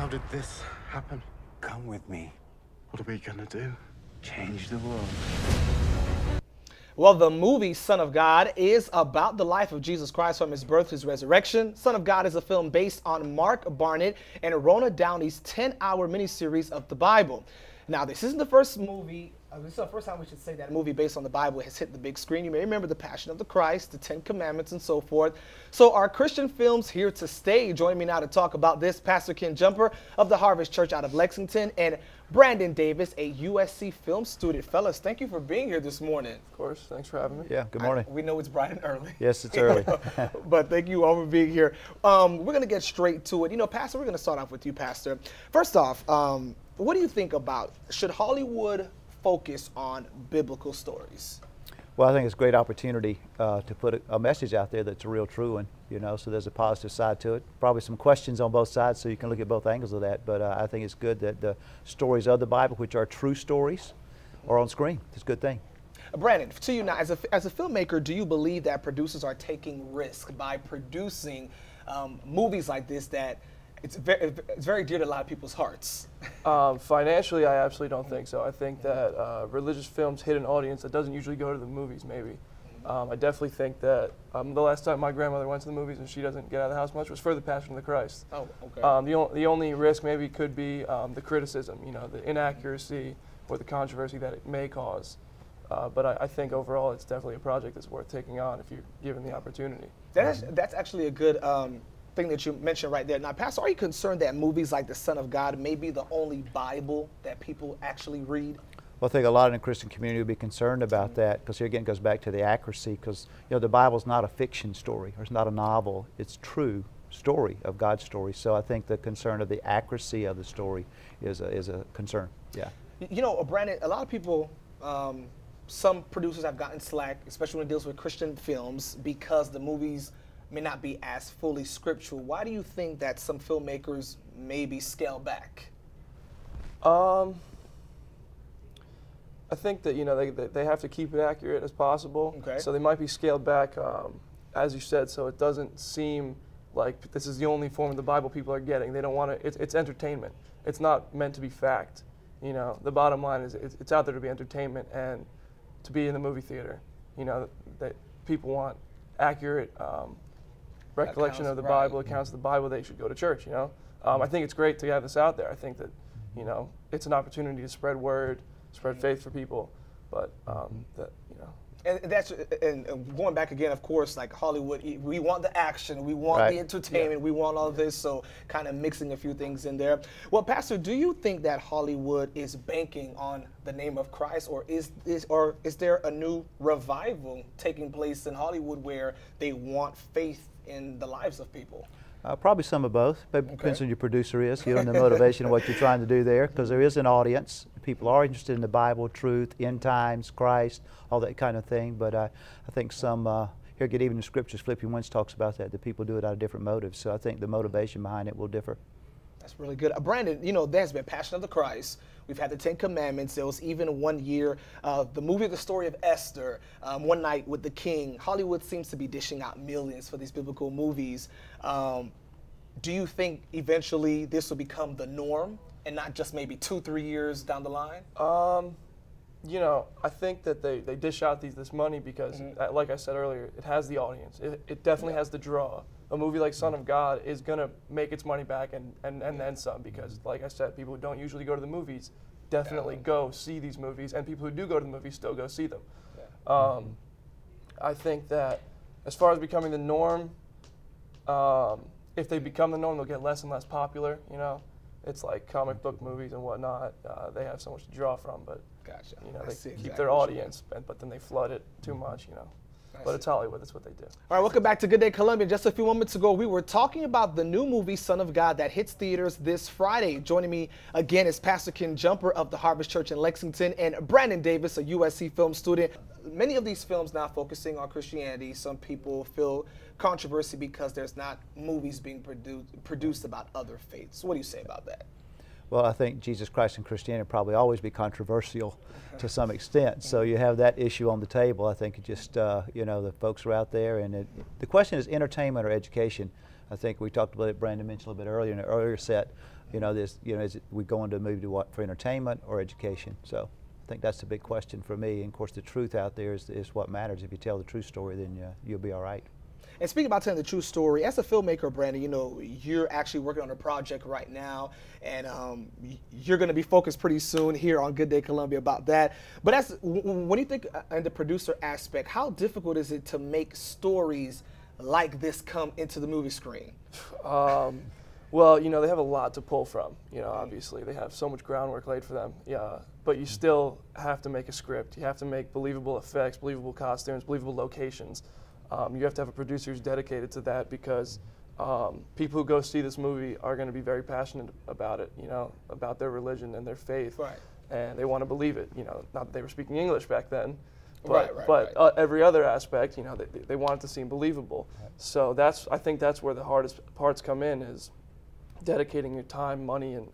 How did this happen? Come with me. What are we gonna do? Change the world. Well, the movie Son of God is about the life of Jesus Christ from his birth to his resurrection. Son of God is a film based on Mark Burnett and Roma Downey's 10-hour miniseries of the Bible. Now, this isn't the first movie, this is the first time we should say that a movie based on the Bible has hit the big screen. You may remember The Passion of the Christ, The Ten Commandments, and so forth. So are Christian films here to stay? Joining me now to talk about this, Pastor Ken Jumper of the Harvest Church out of Lexington, and Brandon Davis, a USC film student. Fellas, thank you for being here this morning. Of course, thanks for having me. Yeah, good morning. We know it's bright and early. Yes, it's early. But thank you all for being here. We're going to get straight to it. You know, Pastor, we're going to start off with you, Pastor. First off, what do you think about, should Hollywood focus on biblical stories? Well, I think it's a great opportunity to put a message out there that's a real true one, you know, so there's a positive side to it. Probably some questions on both sides, so you can look at both angles of that, but I think it's good that the stories of the Bible, which are true stories, are on screen. It's a good thing. Brandon, to you now, as a filmmaker, do you believe that producers are taking risk by producing movies like this that it's very dear to a lot of people's hearts? Financially, I absolutely don't think so. I think that religious films hit an audience that doesn't usually go to the movies, maybe. I definitely think that the last time my grandmother went to the movies, and she doesn't get out of the house much, was for The Passion of the Christ. Oh, okay. The only risk maybe could be the criticism, you know, the inaccuracy or the controversy that it may cause. But I think overall it's definitely a project that's worth taking on if you're given the opportunity. That's actually a good thing that you mentioned right there. Now, Pastor, are you concerned that movies like The Son of God may be the only Bible that people actually read? Well, I think a lot in the Christian community would be concerned about that, because here again it goes back to the accuracy, because you know the Bible's not a fiction story, or it's not a novel, it's true story of God's story. So I think the concern of the accuracy of the story is a concern. Yeah. You know, Brandon, a lot of people, some producers have gotten slack, especially when it deals with Christian films, because the movies may not be as fully scriptural. Why do you think that some filmmakers maybe scale back? I think that, you know, they have to keep it accurate as possible. Okay. So they might be scaled back, as you said, so it doesn't seem like this is the only form of the Bible people are getting. They don't want to, it's entertainment. It's not meant to be fact. You know, the bottom line is it's out there to be entertainment and to be in the movie theater. You know, that people want accurate recollection of the Bible, accounts of the Bible. They should go to church, you know. I think it's great to have this out there. I think that, you know, it's an opportunity to spread word, spread faith for people, but that, you know. And going back again, of course, like Hollywood, we want the action, we want the entertainment, we want all this, so kind of mixing a few things in there. Well, Pastor, do you think that Hollywood is banking on the name of Christ, or is there a new revival taking place in Hollywood where they want faith in the lives of people? Probably some of both. But depends on your producer is, you know, and the motivation of what you're trying to do there, because there is an audience. People are interested in the Bible, truth, end times, Christ, all that kind of thing. But I think some, here again, even the scriptures, Philippians 1 talks about that people do it out of different motives. So I think the motivation behind it will differ. That's really good. Brandon, you know, there's been Passion of the Christ. We've had the Ten Commandments. There was even one year, the movie The Story of Esther, One Night with the King. Hollywood seems to be dishing out millions for these biblical movies. Do you think eventually this will become the norm and not just maybe 2-3 years down the line? You know, I think that they dish out this money because, like I said earlier, it has the audience. It definitely has the draw. A movie like Son of God is going to make its money back and then some, because, like I said, people who don't usually go to the movies definitely go see these movies, and people who do go to the movies still go see them. I think that as far as becoming the norm, if they become the norm, they'll get less and less popular, you know. It's like comic book movies and whatnot. They have so much to draw from, but you know, they keep their audience, but then they flood it too much, you know. But it's Hollywood, that's what they do. All right, welcome back to Good Day Columbia. Just a few moments ago, we were talking about the new movie, Son of God, that hits theaters this Friday. Joining me again is Pastor Ken Jumper of the Harvest Church in Lexington, and Brandon Davis, a USC film student. Many of these films now focusing on Christianity. Some people feel controversy because there's not movies being produced about other faiths. What do you say about that? Well, I think Jesus Christ and Christianity will probably always be controversial to some extent. So you have that issue on the table. I think it just, you know, the folks are out there. And the question is entertainment or education. I think we talked about it, Brandon mentioned a little bit earlier in the earlier set, is it, we go into a movie to what, for entertainment or education? So I think that's the big question for me. And of course, the truth out there is what matters. If you tell the true story, then you'll be all right. And speaking about telling the true story, as a filmmaker, Brandon, you're actually working on a project right now, and you're going to be focused pretty soon here on Good Day Columbia about that. But when you think in the producer aspect, how difficult is it to make stories like this come into the movie screen? Well, they have a lot to pull from. Obviously, they have so much groundwork laid for them. Yeah, but you still have to make a script. You have to make believable effects, believable costumes, believable locations. You have to have a producer who's dedicated to that, because people who go see this movie are going to be very passionate about it, about their religion and their faith, right. And they want to believe it. Not that they were speaking English back then, but right. Every other aspect, they want it to seem believable. Right. So I think that's where the hardest parts come in, is dedicating your time, money, and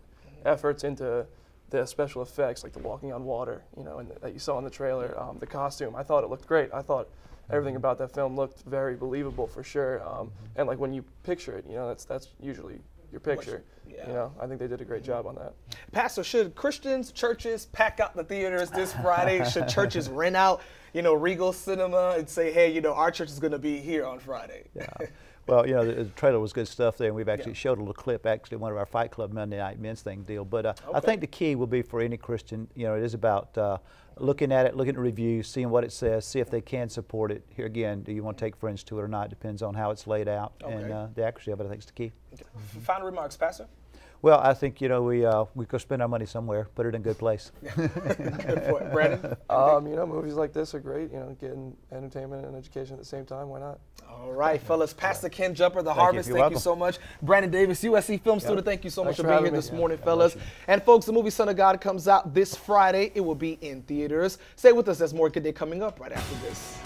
efforts into the special effects, like the walking on water, and that you saw in the trailer. The costume, I thought it looked great. I thought everything about that film looked very believable for sure. And like when you picture it, that's usually your picture. Yeah. I think they did a great job on that. Pastor, should Christians, churches pack out the theaters this Friday? Should churches rent out, Regal Cinema and say, hey, our church is going to be here on Friday? Yeah. Well, the trailer was good stuff there, and we've actually showed a little clip, actually, one of our Fight Club Monday Night Men's Thing deal. But okay. I think the key will be for any Christian, it is about looking at it, looking at reviews, seeing what it says, see if they can support it. Here again, do you want to take friends to it or not? Depends on how it's laid out, okay. And the accuracy of it, I think, is the key. Okay. Final remarks, Pastor? Well, I think, we could spend our money somewhere, put it in a good place. Good point. Brandon? Movies like this are great, getting entertainment and education at the same time. Why not? All right, fellas. Pastor Ken Jumper, The Harvest, thank you so much. Brandon Davis, USC film student, thank you so much for being here this morning, fellas. And folks, the movie Son of God comes out this Friday. It will be in theaters. Stay with us. There's more Good Day coming up right after this.